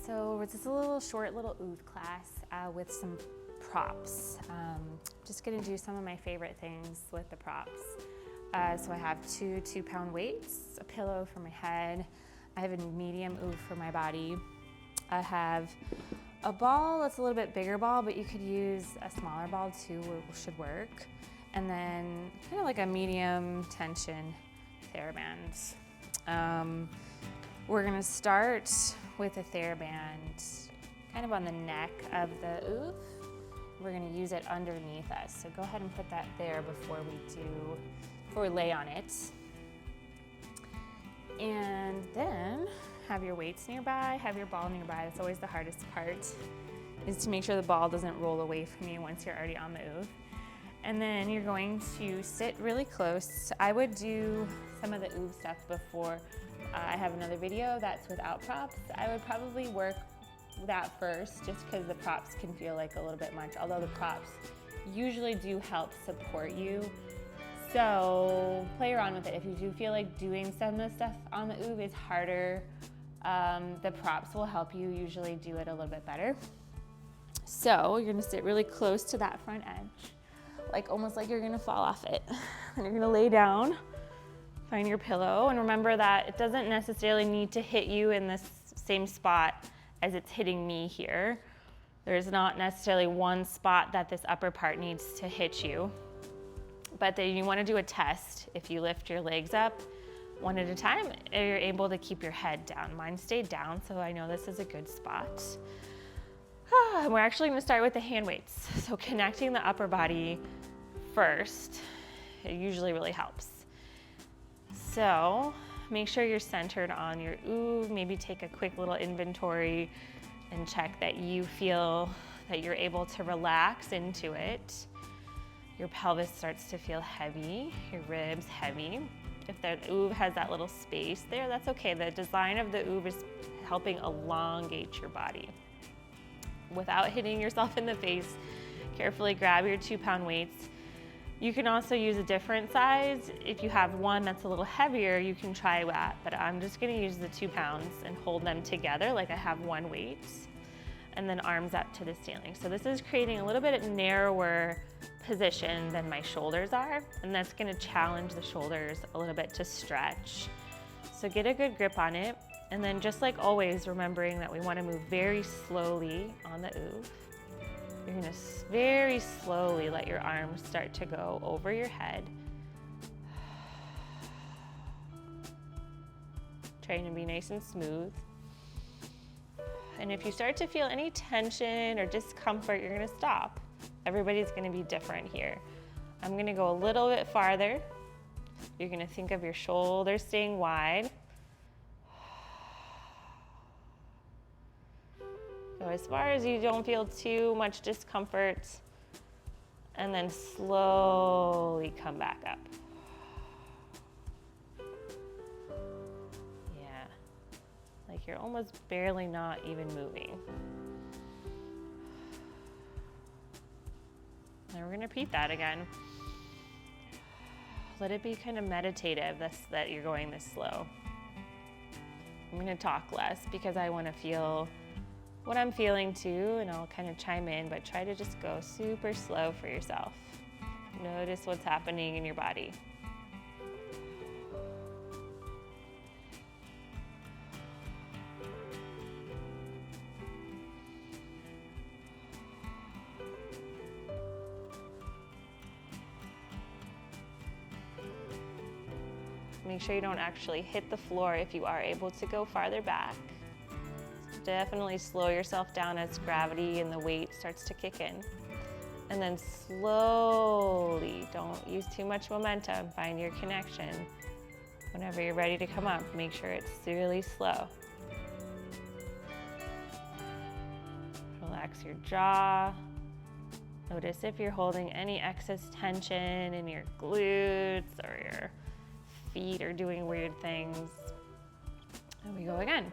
So it's just a little short little Oov class with some props. Just gonna do some of my favorite things with the props. So I have two 2-pound weights, a pillow for my head. I have a medium Oov for my body. I have a ball that's a little bit bigger ball, but you could use a smaller ball too, should work. And then kind of like a medium tension theraband. We're gonna start with a theraband kind of on the neck of the Oov. We're gonna use it underneath us. So go ahead and put that there before we lay on it. And then have your weights nearby, have your ball nearby. That's always the hardest part, is to make sure the ball doesn't roll away from you once you're already on the Oov. And then you're going to sit really close. I would do some of the Oov stuff before. I have another video that's without props. I would probably work that first, just because the props can feel like a little bit much, although the props usually do help support you. So play around with it. If you do feel like doing some of the stuff on the Oov is harder, the props will help you usually do it a little bit better. So you're gonna sit really close to that front edge, like almost like you're gonna fall off it. And you're gonna lay down, find your pillow, and remember that it doesn't necessarily need to hit you in the same spot as it's hitting me here. There's not necessarily one spot that this upper part needs to hit you. But then you want to do a test. If you lift your legs up one at a time, you're able to keep your head down. Mine stayed down, so I know this is a good spot. We're actually going to start with the hand weights. So connecting the upper body first, it usually really helps. So make sure you're centered on your Oov. Maybe take a quick little inventory and check that you feel that you're able to relax into it. Your pelvis starts to feel heavy, your ribs heavy. If the Oov has that little space there, that's okay. The design of the Oov is helping elongate your body. Without hitting yourself in the face, carefully grab your 2-pound weights. You can also use a different size. If you have one that's a little heavier, you can try that, but I'm just gonna use the 2 pounds and hold them together like I have one weight, and then arms up to the ceiling. So this is creating a little bit narrower position than my shoulders are, and that's gonna challenge the shoulders a little bit to stretch. So get a good grip on it, and then just like always, remembering that we wanna move very slowly on the Oov. You're gonna very slowly let your arms start to go over your head. Trying to be nice and smooth. And if you start to feel any tension or discomfort, you're gonna stop. Everybody's gonna be different here. I'm gonna go a little bit farther. You're gonna think of your shoulders staying wide. Go as far as you don't feel too much discomfort, and then slowly come back up. Yeah, like you're almost barely not even moving. And we're gonna repeat that again. Let it be kind of meditative, that you're going this slow. I'm gonna talk less because I wanna feel what I'm feeling too, and I'll kind of chime in, but try to just go super slow for yourself. Notice what's happening in your body. Make sure you don't actually hit the floor if you are able to go farther back. Definitely slow yourself down as gravity and the weight starts to kick in. And then slowly, don't use too much momentum, find your connection. Whenever you're ready to come up, make sure it's really slow. Relax your jaw. Notice if you're holding any excess tension in your glutes or your feet are doing weird things. And we go again.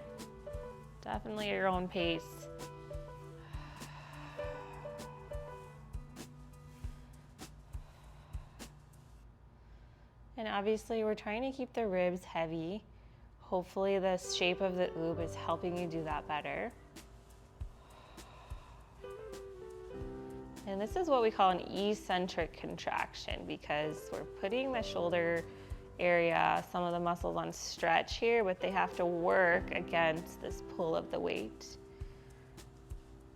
Definitely at your own pace. And obviously we're trying to keep the ribs heavy. Hopefully the shape of the Oov is helping you do that better. And this is what we call an eccentric contraction because we're putting the shoulder area, some of the muscles on stretch here, but they have to work against this pull of the weight.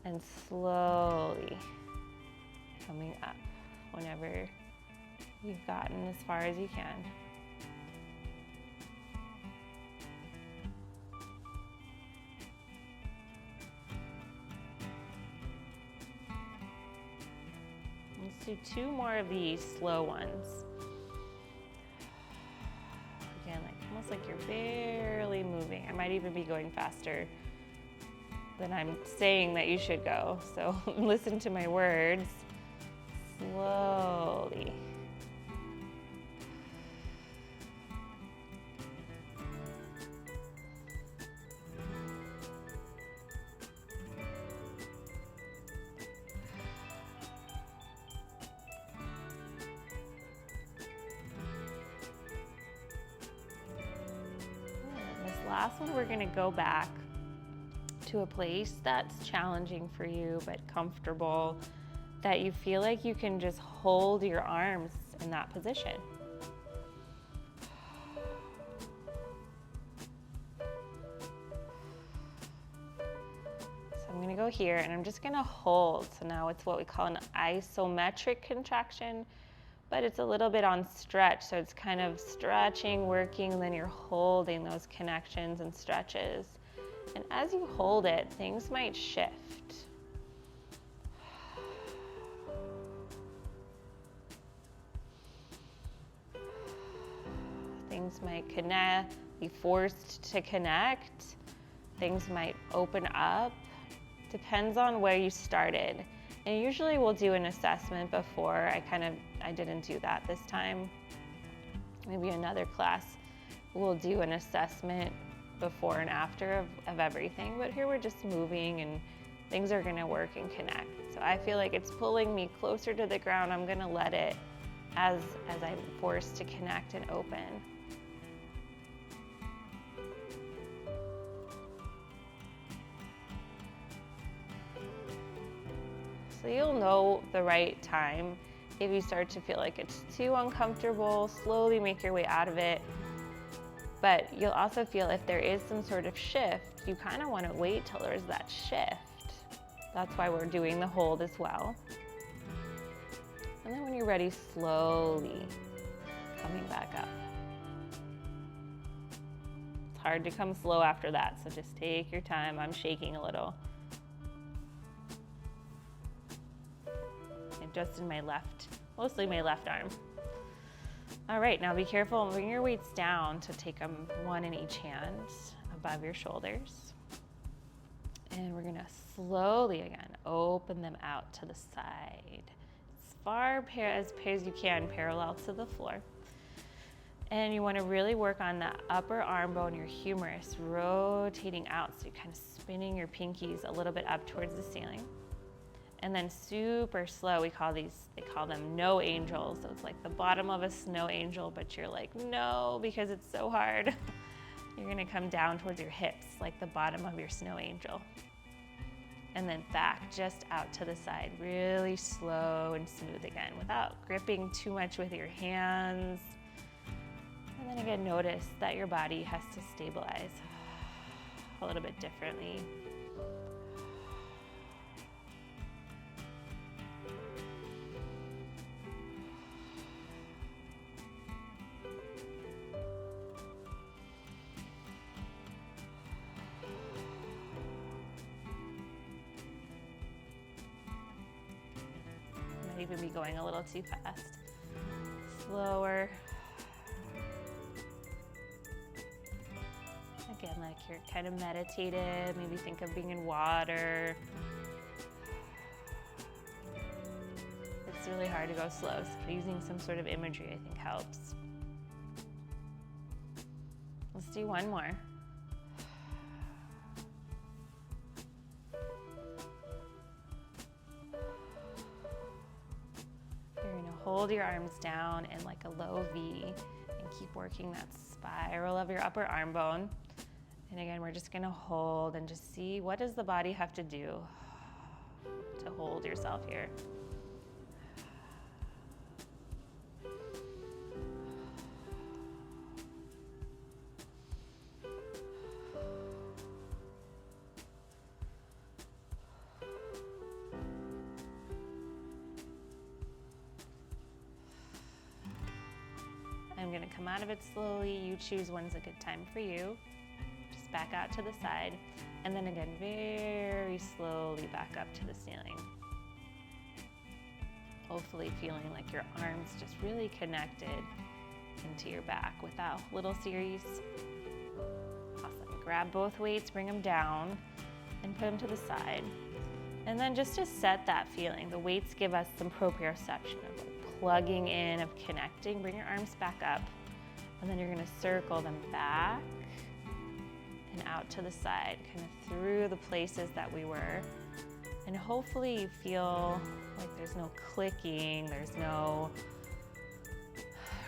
And slowly coming up whenever you've gotten as far as you can. Let's do 2 more of these slow ones. Again, like almost like you're barely moving. I might even be going faster than I'm saying that you should go. So listen to my words. Slowly. This last one, we're going to go back to a place that's challenging for you but comfortable, that you feel like you can just hold your arms in that position. So I'm going to go here and I'm just going to hold. So now it's what we call an isometric contraction, but it's a little bit on stretch. So it's kind of stretching, working, and then you're holding those connections and stretches. And as you hold it, things might shift. Things might connect, be forced to connect. Things might open up. Depends on where you started. And usually we'll do an assessment before. I didn't do that this time. Maybe another class we'll do an assessment before and after of everything. But here we're just moving and things are gonna work and connect. So I feel like it's pulling me closer to the ground. I'm gonna let it as I'm forced to connect and open. So you'll know the right time. If you start to feel like it's too uncomfortable, slowly make your way out of it. But you'll also feel if there is some sort of shift, you kind of want to wait till there's that shift. That's why we're doing the hold as well. And then when you're ready, slowly coming back up. It's hard to come slow after that, so just take your time. I'm shaking a little. And just in my left, mostly my left arm. All right, now be careful and bring your weights down to take them one in each hand above your shoulders. And we're gonna slowly again open them out to the side. As far as you can, parallel to the floor. And you wanna really work on the upper arm bone, your humerus, rotating out. So you're kind of spinning your pinkies a little bit up towards the ceiling. And then super slow, they call them no angels. So it's like the bottom of a snow angel, but you're like, no, because it's so hard. You're gonna come down towards your hips, like the bottom of your snow angel. And then back just out to the side, really slow and smooth again, without gripping too much with your hands. And then again, notice that your body has to stabilize a little bit differently. Even be going a little too fast. Slower. Again, like you're kind of meditative, maybe think of being in water. It's really hard to go slow, so using some sort of imagery I think helps. Let's do one more. Hold your arms down in like a low V and keep working that spiral of your upper arm bone. And again, we're just gonna hold and just see what does the body have to do to hold yourself here. I'm gonna come out of it slowly. You choose when's a good time for you. Just back out to the side. And then again, very slowly back up to the ceiling. Hopefully feeling like your arms just really connected into your back with that little series. Awesome. Grab both weights, bring them down, and put them to the side. And then just to set that feeling, the weights give us some proprioception of plugging in, of connecting. Bring your arms back up, and then you're gonna circle them back and out to the side, kind of through the places that we were. And hopefully you feel like there's no clicking, there's no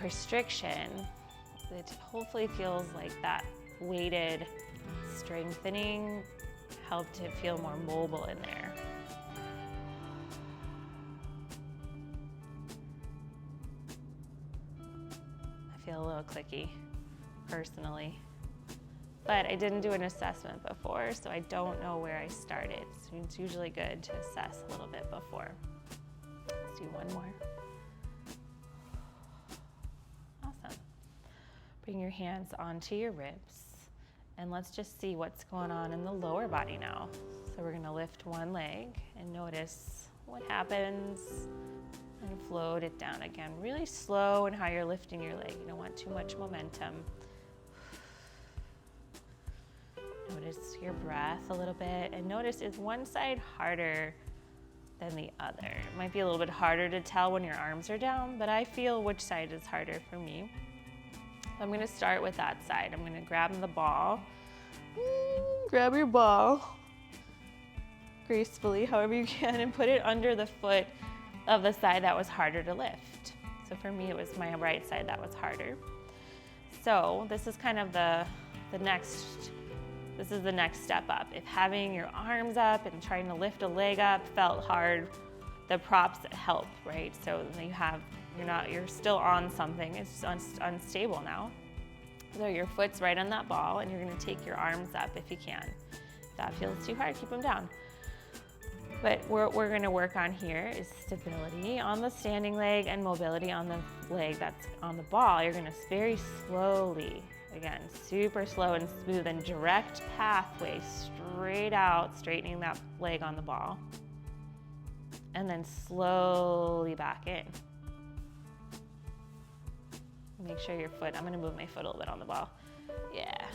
restriction. It hopefully feels like that weighted strengthening helped it feel more mobile in there. I feel a little clicky, personally. But I didn't do an assessment before, so I don't know where I started. So it's usually good to assess a little bit before. Let's do one more. Awesome. Bring your hands onto your ribs, and let's just see what's going on in the lower body now. So we're gonna lift one leg and notice what happens and float it down again. Really slow in how you're lifting your leg. You don't want too much momentum. Notice your breath a little bit, and notice, is one side harder than the other? It might be a little bit harder to tell when your arms are down, but I feel which side is harder for me. So I'm gonna start with that side. I'm gonna grab the ball. Grab your ball gracefully, however you can, and put it under the foot of the side that was harder to lift. So for me, it was my right side that was harder. So this is kind of the next step up. If having your arms up and trying to lift a leg up felt hard, the props help, right? So you're still on something, it's unstable now. So your foot's right on that ball, and you're gonna take your arms up if you can. If that feels too hard, keep them down. But what we're gonna work on here is stability on the standing leg and mobility on the leg that's on the ball. You're gonna very slowly, again, super slow and smooth and direct pathway straight out, straightening that leg on the ball. And then slowly back in. Make sure your foot, I'm gonna move my foot a little bit on the ball. Yeah.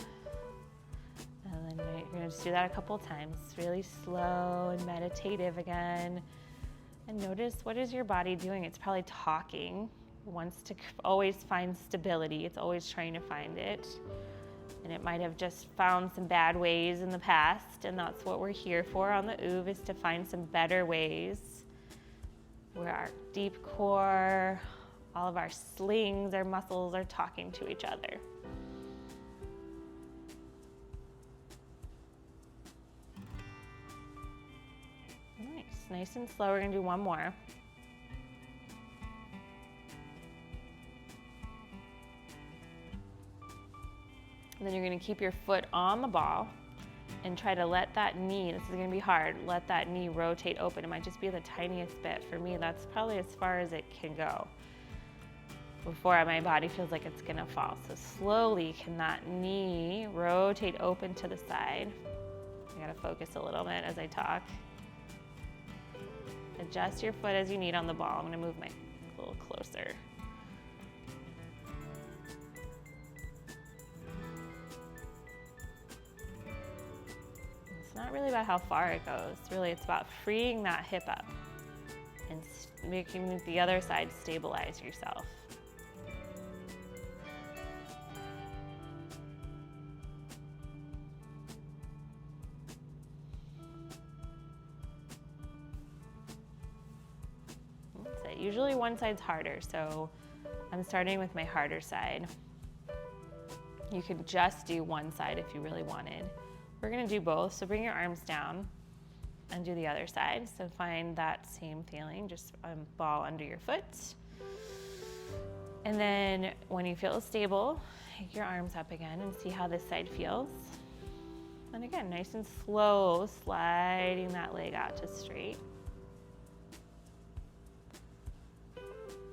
And then you're gonna just do that a couple times. Really slow and meditative again. And notice, what is your body doing? It's probably talking. It wants to always find stability. It's always trying to find it. And it might have just found some bad ways in the past, and that's what we're here for on the Oov, is to find some better ways where our deep core, all of our slings, our muscles are talking to each other. Nice and slow. We're gonna do one more. And then you're gonna keep your foot on the ball and try to let that knee, this is gonna be hard, let that knee rotate open. It might just be the tiniest bit. For me, that's probably as far as it can go before my body feels like it's gonna fall. So slowly, can that knee rotate open to the side? I gotta focus a little bit as I talk. Adjust your foot as you need on the ball. I'm gonna move my a little closer. It's not really about how far it goes. Really, it's about freeing that hip up and making the other side stabilize yourself. Usually one side's harder, so I'm starting with my harder side. You could just do one side if you really wanted. We're gonna do both, so bring your arms down and do the other side. So find that same feeling, just a ball under your foot. And then when you feel stable, take your arms up again and see how this side feels. And again, nice and slow, sliding that leg out to straight.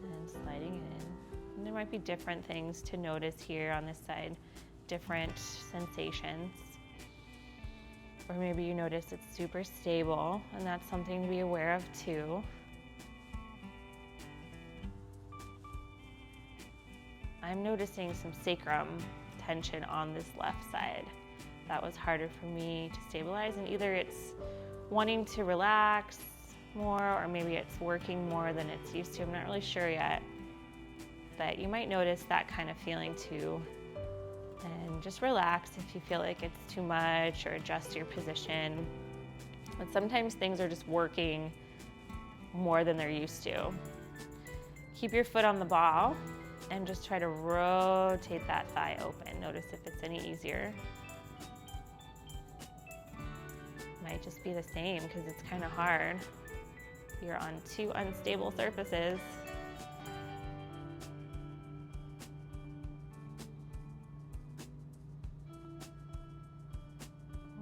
And sliding it in. And there might be different things to notice here on this side, different sensations. Or maybe you notice it's super stable, and that's something to be aware of too. I'm noticing some sacrum tension on this left side. That was harder for me to stabilize, and either it's wanting to relax more, or maybe it's working more than it's used to. I'm not really sure yet, but you might notice that kind of feeling too. And just relax if you feel like it's too much, or adjust your position. But sometimes things are just working more than they're used to. Keep your foot on the ball and just try to rotate that thigh open. Notice if it's any easier. Might just be the same because it's kind of hard. You're on two unstable surfaces.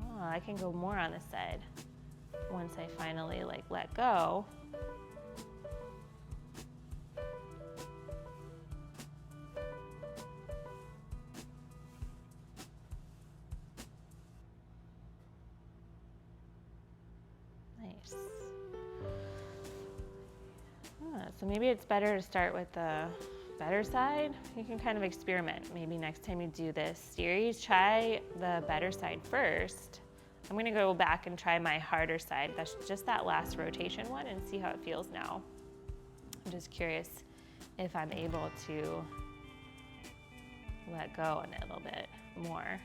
Oh, I can go more on this side once I finally let go. Nice. So maybe it's better to start with the better side. You can kind of experiment. Maybe next time you do this series, try the better side first. I'm gonna go back and try my harder side. That's just that last rotation one, and see how it feels now. I'm just curious if I'm able to let go a little bit more.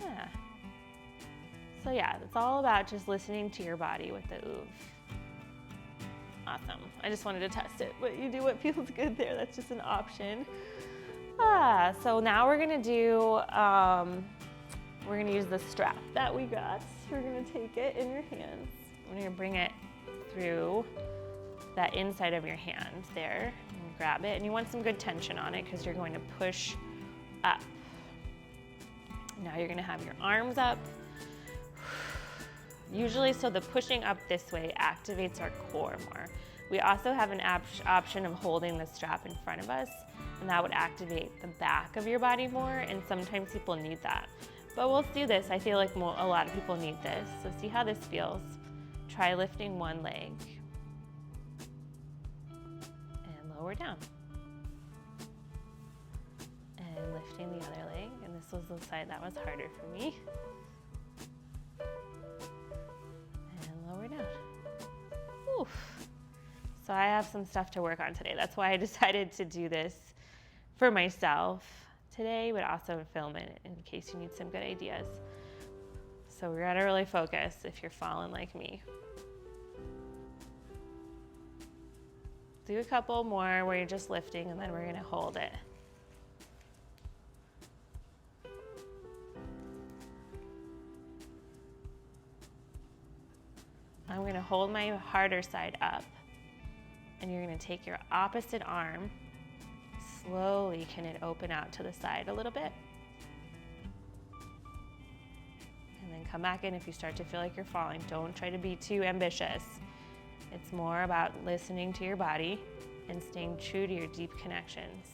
Yeah. So yeah, it's all about just listening to your body with the Oov. Awesome. I just wanted to test it, but you do what feels good there. That's just an option. So now we're gonna do, we're gonna use the strap that we got. We're gonna take it in your hands. We're gonna bring it through that inside of your hand there and grab it. And you want some good tension on it because you're going to push up. Now you're gonna have your arms up. Usually, so the pushing up this way activates our core more. We also have an option of holding the strap in front of us, and that would activate the back of your body more, and sometimes people need that. But we'll do this. I feel like a lot of people need this. So see how this feels. Try lifting one leg and lower down. And lifting the other leg, and this was the side that was harder for me. Lower down. Oof. So I have some stuff to work on today. That's why I decided to do this for myself today, but also film it in case you need some good ideas. So we gotta really focus if you're falling like me. Do a couple more where you're just lifting, and then we're gonna hold it. I'm gonna hold my harder side up, and you're gonna take your opposite arm. Slowly, can it open out to the side a little bit? And then come back in if you start to feel like you're falling. Don't try to be too ambitious. It's more about listening to your body and staying true to your deep connections.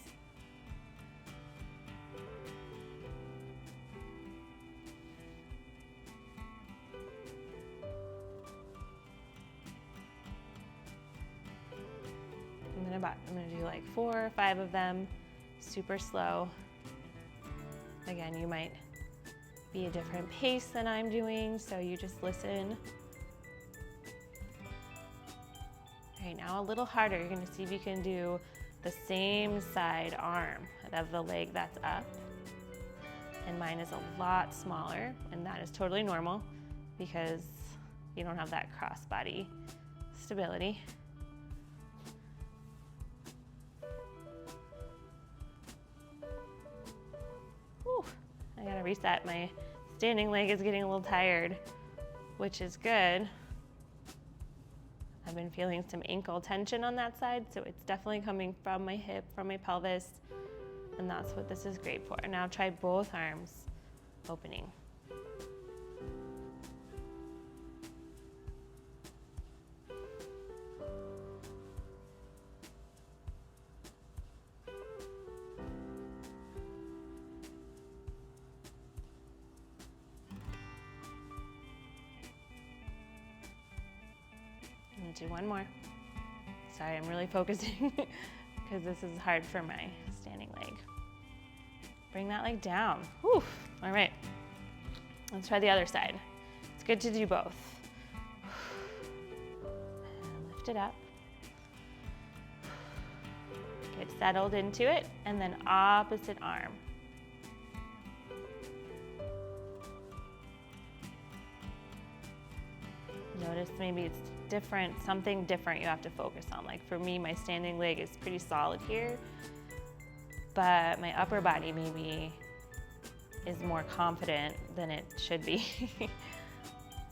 I'm gonna do like 4 or 5 of them, super slow. Again, you might be a different pace than I'm doing, so you just listen. All right, now a little harder. You're gonna see if you can do the same side arm of the leg that's up. And mine is a lot smaller, and that is totally normal because you don't have that crossbody stability. I gotta reset. My standing leg is getting a little tired, which is good. I've been feeling some ankle tension on that side, so it's definitely coming from my hip, from my pelvis, and that's what this is great for. Now try both arms opening. do one more. Sorry, I'm really focusing because this is hard for my standing leg. Bring that leg down. Whew. All right, let's try the other side. It's good to do both. And lift it up. Get settled into it, and then opposite arm. Notice maybe it's different, something different you have to focus on. Like for me, my standing leg is pretty solid here, but my upper body maybe is more confident than it should be.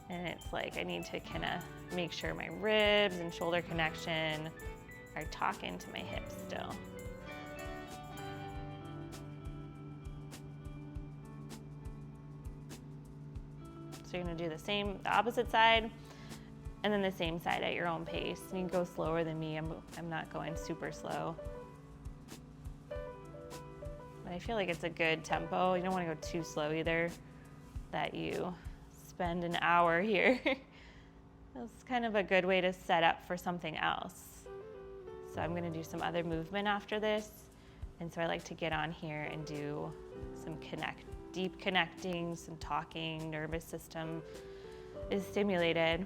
And it's like I need to kind of make sure my ribs and shoulder connection are talking to my hips still. So you're gonna do the opposite side, and then the same side at your own pace. And you can go slower than me. I'm not going super slow. But I feel like it's a good tempo. You don't want to go too slow either, that you spend an hour here. It's kind of a good way to set up for something else. So I'm going to do some other movement after this. And so I like to get on here and do some deep connecting, some talking, nervous system is stimulated.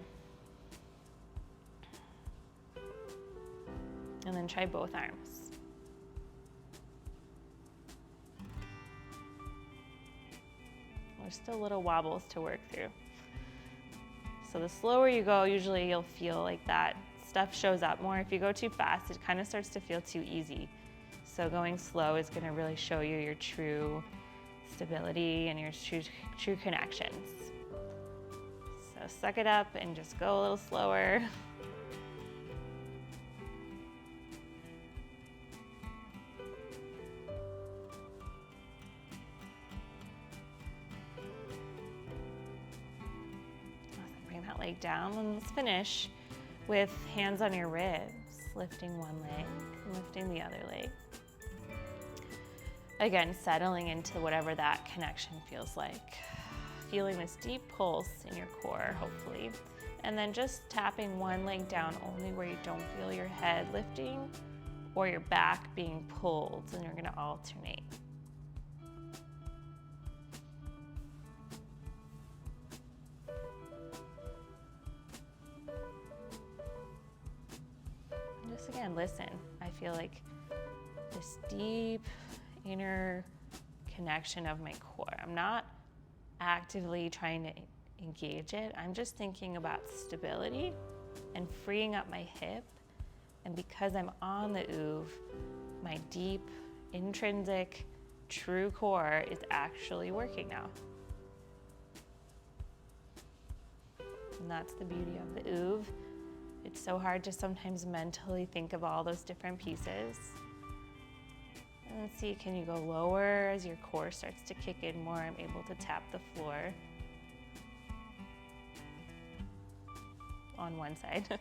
And then try both arms. There's still little wobbles to work through. So the slower you go, usually you'll feel like that stuff shows up more. If you go too fast, it kind of starts to feel too easy. So going slow is going to really show you your true stability and your true connections. So suck it up and just go a little slower. Bring that leg down, and let's finish with hands on your ribs, lifting one leg, lifting the other leg. Again, settling into whatever that connection feels like. Feeling this deep pulse in your core, hopefully. And then just tapping one leg down only where you don't feel your head lifting or your back being pulled, and you're gonna alternate. And just again, listen. I feel like this deep inner connection of my core. I'm not actively trying to engage it. I'm just thinking about stability and freeing up my hip. And because I'm on the Oov, my deep, intrinsic, true core is actually working now. And that's the beauty of the Oov. It's so hard to sometimes mentally think of all those different pieces. And let's see, can you go lower as your core starts to kick in more? I'm able to tap the floor on one side.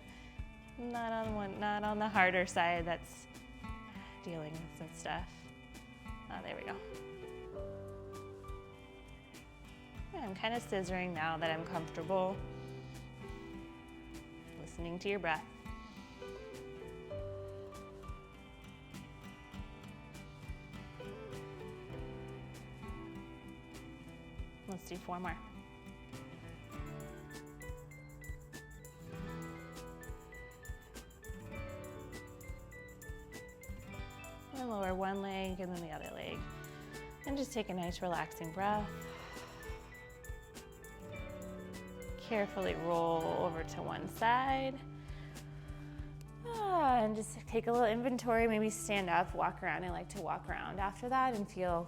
Not on the harder side that's dealing with some stuff. Oh, there we go. Yeah, I'm kind of scissoring now that I'm comfortable. Listening to your breath. Let's do 4 more. And lower one leg and then the other leg. And just take a nice relaxing breath. Carefully roll over to one side. And just take a little inventory, maybe stand up, walk around. I like to walk around after that and feel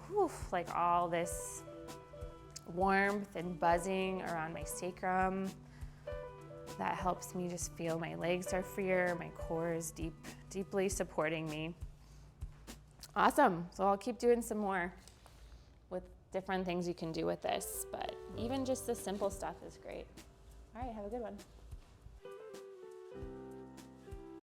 like all this warmth and buzzing around my sacrum. That helps me just feel my legs are freer, my core is deeply supporting me. Awesome, so I'll keep doing some more with different things you can do with this, but even just the simple stuff is great. All right, have a good one.